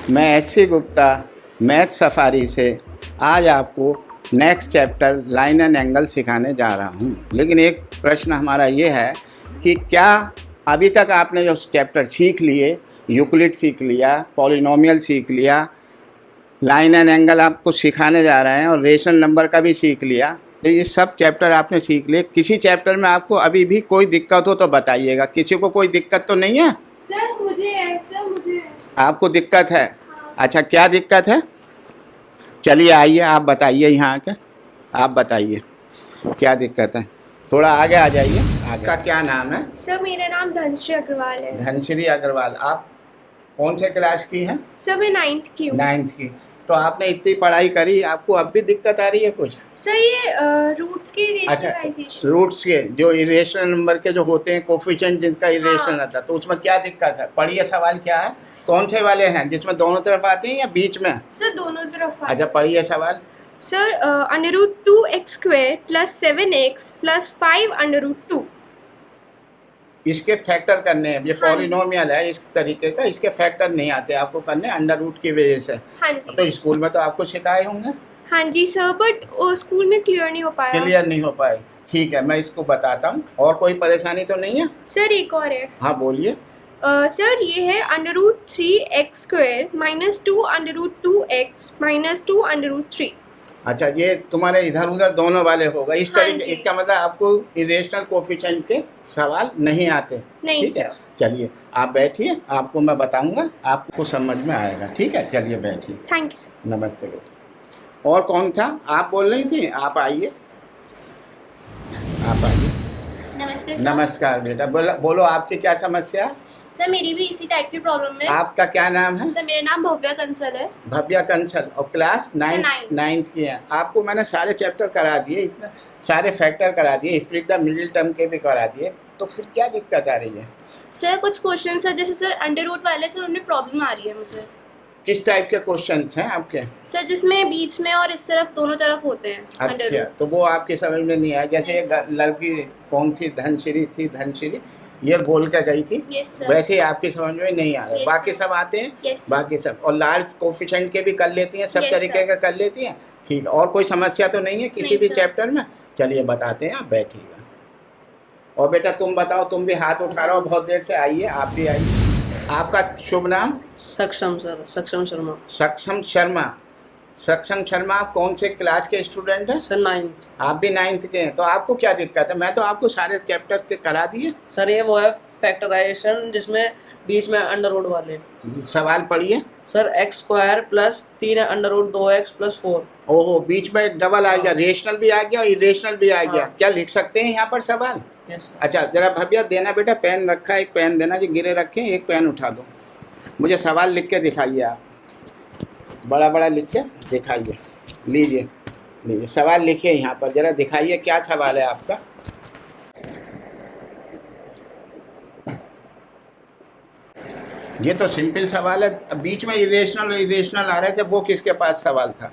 मैं SC. Gupta math safari से आज आपको next chapter line and angle सिखाने जा रहा हूँ। लेकिन एक प्रश्न हमारा ये है कि क्या अभी तक आपने जो चैप्टर सीख लिए, यूक्लिड सीख लिया, पॉलिनोमियल सीख लिया, लाइन एंड एंगल आपको सिखाने जा रहे हैं और रेशनल नंबर का भी सीख लिया, तो ये सब चैप्टर आपने सीख लिए। किसी चैप्टर में आपको अभी भी कोई दिक्कत हो तो बताइएगा। किसी को कोई दिक्कत तो नहीं है? सर मुझे आपको दिक्कत है? अच्छा, क्या दिक्कत है? चलिए आइए, आप बताइए, यहाँ आके आप बताइए क्या दिक्कत है। थोड़ा आगे आ जाइए। आपका क्या नाम है? सर मेरा नाम धनश्री अग्रवाल है। धनश्री अग्रवाल। आप कौन से क्लास की हैं? सर मैं 9th की हूँ। 9th की। तो आपने इतनी पढ़ाई करी, आपको अब भी दिक्कत आ रही है कुछ? सर ये रूट्स के अच्छा, रेशनलाइजेशन। रूट्स के जो इरेशनल नंबर के जो होते हैं, कोफिशिएंट जिनका इरेशनल रहता है, तो उसमें क्या दिक्कत है? पढ़िए सवाल क्या है। कौन से वाले हैं जिसमें दोनों तरफ आते हैं या बीच में? सर दोनों तरफ। अच्छा, पढ़िए सवाल। Sir √2x² + 7x + 5 √2। इसके फैक्टर करने हैं। ये हाँ जी। पॉलिनोमियल है इस तरीके का, इसके फैक्टर नहीं आते आपको करने अंडर रूट की वजह से। हाँ जी। तो स्कूल में तो आपको सिखाए होंगे। हाँ जी सर, बट स्कूल में क्लियर नहीं हो पाया। क्लियर नहीं हो पाए। ठीक है, मैं इसको बताता हूँ। और कोई परेशानी तो नहीं है? सर एक और है। हाँ बोलिए। सर ये है √3x² - 2 √2x - 2 √3। अच्छा, ये तुम्हारे इधर उधर दोनों वाले होगा इस हाँ तरीके। जी। इसका मतलब आपको इरेशनल कोफिशिएंट के सवाल नहीं आते। नहीं ठीक है, सर। चलिए आप बैठिए, आपको मैं बताऊंगा, आपको समझ में आएगा। ठीक है, चलिए बैठिए। Thank you sir. नमस्ते बेटा। और कौन था? आप बोल रही थी? आप आइए, आप आइए। नमस्ते सर। नमस्कार बेटा। बोलो आपकी क्या समस्या है? सर मेरी भी इसी टाइप की प्रॉब्लम है। आपका क्या नाम है? सर मेरा नाम भव्या कंसल है। भव्या कंसल। और क्लास 9th। 9th की है। आपको मैंने सारे चैप्टर करा दिए, इतने सारे फैक्टर करा दिए, स्प्लिट द मिडिल टर्म के भी करा दिए, तो फिर क्या दिक्कत आ रही है? सर कुछ क्वेश्चन है जैसे सर अंडर रूट वाले सर उनमें प्रॉब्लम आ रही है मुझे। किस टाइप के क्वेश्चंस हैं आपके? सर जिसमें बीच में और इस तरफ दोनों तरफ होते हैं अंडर अच्छा, रूट। तो वो आपकी समझ में नहीं आया। जैसे नहीं एक लड़की कौन थी, धनश्री थी, धनश्री ये बोल के गई थी, यस सर। वैसे ही आपकी समझ में नहीं आ रहा। Yes, बाकी sir. सब आते हैं? Yes, sir. बाकी सब। और लार्ज कोफिशिएंट के भी कर लेती हैं, सब Yes, तरीके sir. का कर लेती हैं। ठीक है, और कोई समस्या तो नहीं है किसी नहीं, भी sir. चैप्टर में? चलिए बताते हैं, आप बैठिएगा। और बेटा तुम बताओ, तुम भी हाथ उठा रहे हो बहुत देर से, आइए आप भी आइए। आपका शुभ नाम? सक्षम सर, सक्षम शर्मा। सक्षम शर्मा। सक्षम शर्मा, आप कौन से क्लास के स्टूडेंट हैं? Sir 9th। आप भी 9th के हैं। तो आपको क्या दिक्कत है? मैं तो आपको सारे चैप्टर के करा दिए। सर ये वो है फैक्टराइजेशन जिसमें बीच में अंडर रूट वाले। सवाल पढ़िए। Sir x² + 3 √2x + 4। ओहो, बीच में एक डबल आ गया, रेशनल भी आ गया और इरेशनल भी आ गया। हाँ। क्या लिख सकते हैं यहाँ पर सवाल? Yes sir. अच्छा, जरा भव्या देना बेटा, पेन रखा है, एक पेन देना, जो गिरे रखे हैं, एक पेन उठा दो। मुझे सवाल लिख के दिखाइए आप, बड़ा बड़ा लिख के दिखाइए। लीजिए लीजिए, सवाल लिखिए यहाँ पर, जरा दिखाइए क्या सवाल है आपका। ये तो सिंपल सवाल है। बीच में इरेशनल और इरेशनल आ रहे थे, वो किसके पास सवाल था?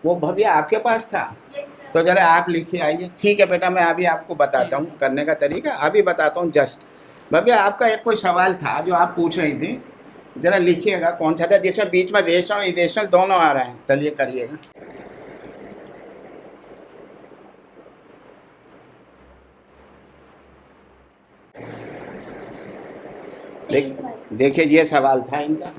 वो भव्या आपके पास था। Yes sir. तो जरा आप लिखिए आइए। ठीक है बेटा, मैं अभी आपको बताता हूँ करने का तरीका, अभी बताता हूँ जस्ट। भव्या आपका एक कोई सवाल था जो आप पूछ रही थी, जरा लिखिएगा कौन सा था जिसमें बीच में रेशनल और इरेशनल दोनों आ रहे हैं। चलिए करिएगा। देखिए ये सवाल था इनका।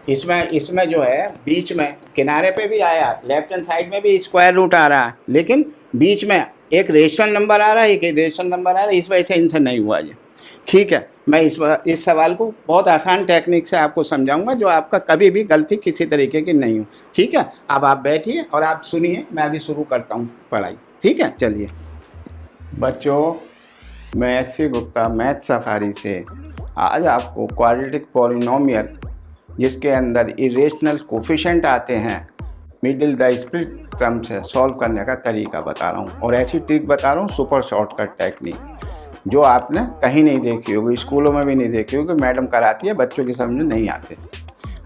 इसमें जो है बीच में किनारे पे भी आया, लेफ्ट हैंड साइड में भी स्क्वायर रूट आ रहा है, लेकिन बीच में एक रेशनल नंबर आ रहा है, एक इरेशनल नंबर आ रहा है, इस वजह से इनसे नहीं हुआ ये। ठीक है, मैं इस सवाल को बहुत आसान टेक्निक से आपको समझाऊंगा, जो आपका कभी भी गलती किसी तरीके की नहीं हो। ठीक है, अब आप बैठिए और आप सुनिए, मैं अभी शुरू करता हूँ पढ़ाई। ठीक है, चलिए बच्चों, मैं एस.सी. गुप्ता मैथ सफारी से आज आपको क्वाड्रेटिक पॉलिनोमियल जिसके अंदर इरेशनल कोफिशिएंट आते हैं, मिडिल द स्प्लिट टर्म से सॉल्व करने का तरीका बता रहा हूँ। और ऐसी ट्रिक बता रहा हूँ, सुपर शॉर्टकट टेक्निक, जो आपने कहीं नहीं देखी होगी, स्कूलों में भी नहीं देखी होगी, मैडम कराती है, बच्चों की समझ में नहीं आते।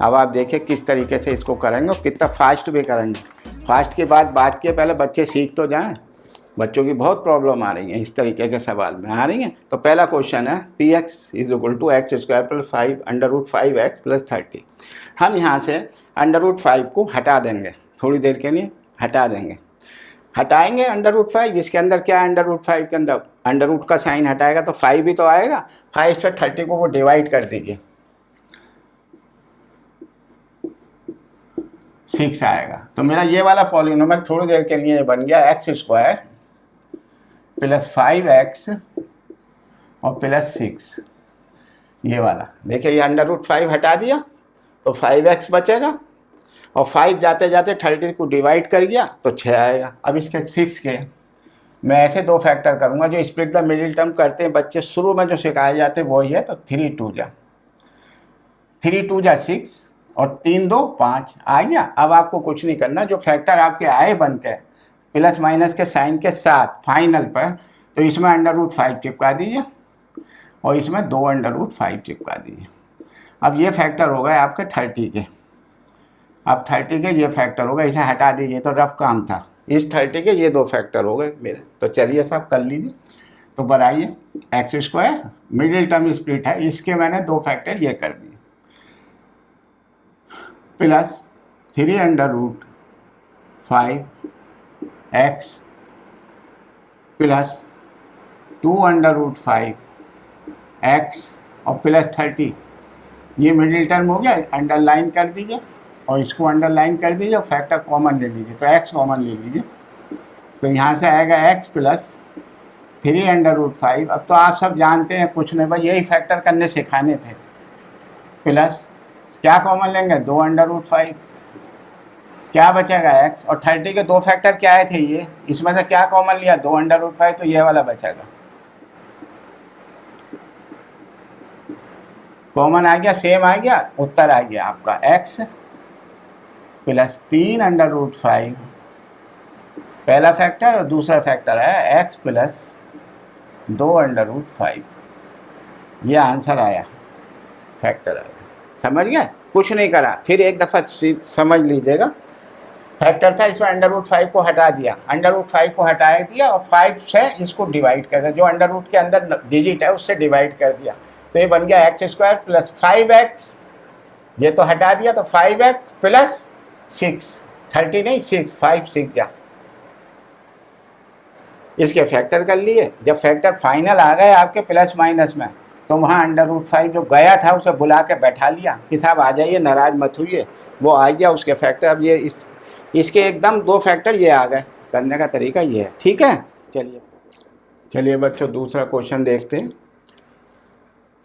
अब आप देखिए किस तरीके से इसको करेंगे और कितना फास्ट भी करेंगे। फास्ट की बात के पहले बच्चे सीख तो जाएं। बच्चों की बहुत प्रॉब्लम आ रही है इस तरीके के सवाल में आ रही हैं। तो पहला क्वेश्चन है P X is equal to X square plus 5 under root 5x plus 30। हम यहाँ से अंडर रूट 5 को हटा देंगे, थोड़ी देर के लिए हटा देंगे। हटाएंगे अंडर रूट 5, इसके अंदर क्या है, अंडर रूट 5 के अंदर अंडर रूट का साइन हटाएगा तो 5 भी तो आएगा। 5 से 30 को वो डिवाइड कर दीजिए, 6 आएगा। तो मेरा ये वाला पॉलिनोमियल थोड़ी देर के लिए बन गया एक्स स्क्वायर प्लस 5x और प्लस 6, ये वाला। देखिए ये अंडर रूट 5 हटा दिया तो 5x बचेगा और 5 जाते जाते 30 को डिवाइड कर गया तो 6 आएगा। अब इसके 6 के मैं ऐसे 2 फैक्टर करूँगा जो स्प्लिट द मिडिल टर्म करते हैं बच्चे शुरू में जो सिखाए जाते हैं वही है। तो 3 2 जा 6 और 3 2 5 आ गया। अब आपको कुछ नहीं करना, जो फैक्टर आपके आए बन के प्लस माइनस के साइन के साथ फाइनल पर, तो इसमें अंडर रूट 5 चिपका दीजिए और इसमें 2 अंडर रूट 5 चिपका दीजिए। अब ये फैक्टर हो गए आपके 30 के। अब 30 के ये फैक्टर हो गए, इसे हटा दीजिए तो रफ काम था। इस 30 के ये 2 फैक्टर हो गए मेरे। तो चलिए सब कर लीजिए। तो बनाइए X square, middle term split है, इसके मैंने 2 फैक्टर ये कर दिए, plus 3 under root 5x plus 2 under root 5x और प्लस 30। ये मिडिल टर्म हो गया, अंडरलाइन कर दीजिए और इसको अंडरलाइन कर दीजिए और फैक्टर कॉमन ले लीजिए। तो x कॉमन ले लीजिए, तो यहाँ से आएगा x प्लस 3 अंडर रूट 5। अब तो आप सब जानते हैं, कुछ नहीं, बस यही फैक्टर करने सिखाने थे। प्लस क्या कॉमन लेंगे, 2 अंडर रूट 5, क्या बचेगा x। और 30 के 2 फैक्टर क्या आए थे, ये इसमें से क्या कॉमन लिया, 2 अंडर रूट 5, तो ये वाला बचेगा। कॉमन आ गया, सेम आ गया, उत्तर आ गया आपका x प्लस 3 अंडर रूट 5 पहला फैक्टर, और दूसरा फैक्टर है x प्लस 2 अंडर रूट 5। ये आंसर आया, फैक्टर आया। समझ गए, कुछ नहीं करा। फिर एक दफ़ा समझ लीजिएगा, फैक्टर था, इसमें अंडर रूट 5 को हटा दिया, अंडर रूट 5 को हटा दिया और 5 से इसको डिवाइड कर दिया, जो अंडर रूट के अंदर डिजिट है उससे डिवाइड कर दिया। तो ये बन गया एक्स स्क्वायर प्लस 5x, ये तो हटा दिया तो 5x प्लस 6, 30 नहीं 6, 5 6 जा, इसके फैक्टर कर लिए। जब फैक्टर फाइनल आ गए आपके प्लस माइनस में, तो वहाँ अंडर रूट 5 जो गया था उसे बुला के बैठा लिया कि साहब आ जाइए, नाराज़ मत हुइए, वो आ गया उसके फैक्टर। अब ये इसके एकदम 2 फैक्टर ये आ गए। करने का तरीका ये है, ठीक है। चलिए बच्चों दूसरा क्वेश्चन देखते हैं।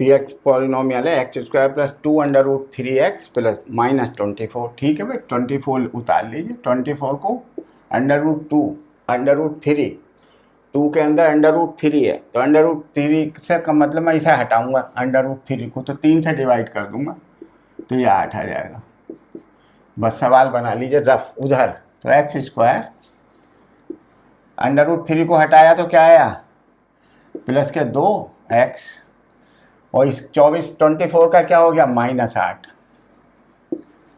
पी एक्स पॉलिनोमियल है X square plus 2 under root 3x plus minus 24। ठीक है भाई, 24 उतार लीजिए। 24 को अंडर रूट 2 अंडर रूट 3, 2 के अंदर अंडर रूट 3 है, तो अंडर रूट 3 से का मतलब मैं इसे हटाऊंगा अंडर रूट 3 को, तो 3 से डिवाइड कर दूंगा तो ये 8 आ जाएगा। बस सवाल बना लीजिए रफ उधर। तो एक्स स्क्वायर अंडर रूट 3 को हटाया तो क्या आया, प्लस के 2x, और इस 24 का क्या हो गया, माइनस 8।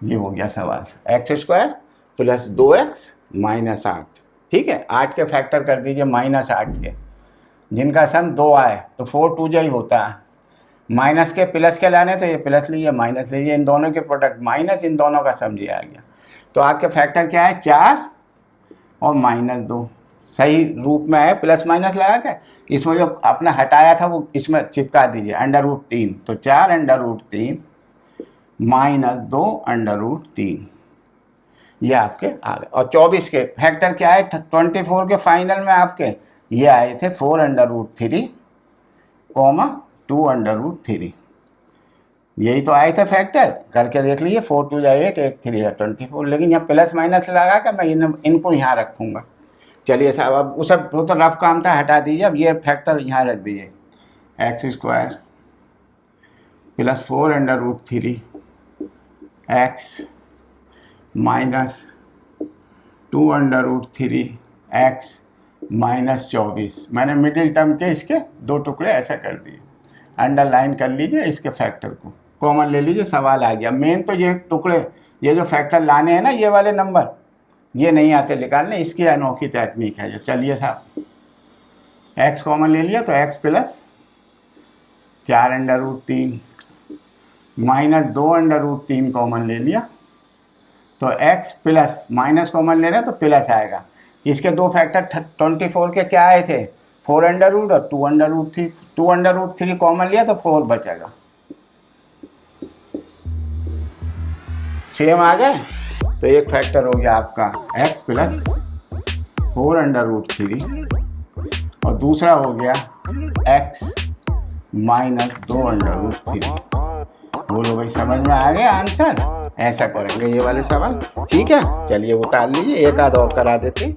ये हो गया सवाल, x square plus 2x minus 8। ठीक है, 8 के फैक्टर कर दीजिए माइनस 8 के, जिनका सम 2 आए तो 4 2 ही होता है। माइनस के प्लस के लाने तो ये प्लस लीजिए, माइनस लीजिए, इन दोनों के प्रोडक्ट माइनस, इन दोनों का सम ये आ गया। तो आपके फैक्टर क्या है, 4 और माइनस 2, सही रूप में है, प्लस माइनस लगा के इसमें जो अपना हटाया था वो इसमें चिपका दीजिए, अंडर रूट 3। तो 4 under root 3 minus 2 under root 3, ये आपके आ गए। और 24 के फैक्टर क्या है, 24 के फाइनल में आपके ये आए थे 4 under root 3 comma 2 under root 3, यही तो आए थे फैक्टर। करके देख लीजिए, 4 2 8 8 3 24, लेकिन यहाँ प्लस माइनस लगा कर मैं इनको यहाँ रखूँगा। चलिए साहब, अब उस वो तो रफ काम था, हटा दीजिए। अब ये फैक्टर यहाँ रख दीजिए, X square plus 4 under root 3 X minus 2 under root 3 X minus 24। मैंने मिडिल टर्म के इसके 2 टुकड़े ऐसा कर दिए, अंडरलाइन कर लीजिए, इसके फैक्टर को कॉमन ले लीजिए, सवाल आ गया। मेन तो ये टुकड़े, ये जो फैक्टर लाने हैं ना, ये वाले नंबर, ये नहीं आते निकालने, इसकी अनोखी टेक्निक है जो। चलिए साहब, x कॉमन ले लिया तो x प्लस 4√3 माइनस 2√3 कॉमन ले लिया तो x प्लस, माइनस कॉमन ले रहे हैं तो प्लस आएगा। इसके दो फैक्टर 24 के क्या आए थे, 4√ और 2√3। 2√3 कॉमन लिया तो 4 बचेगा। सेम आ गए, तो एक फैक्टर हो गया आपका x प्लस 4√3 और दूसरा हो गया x माइनस 2√3। बोलो भाई, समझ में आ गया आंसर? ऐसा करेंगे ये वाले सवाल, ठीक है। चलिए उतार लीजिए, एक आध और करा देते हैं।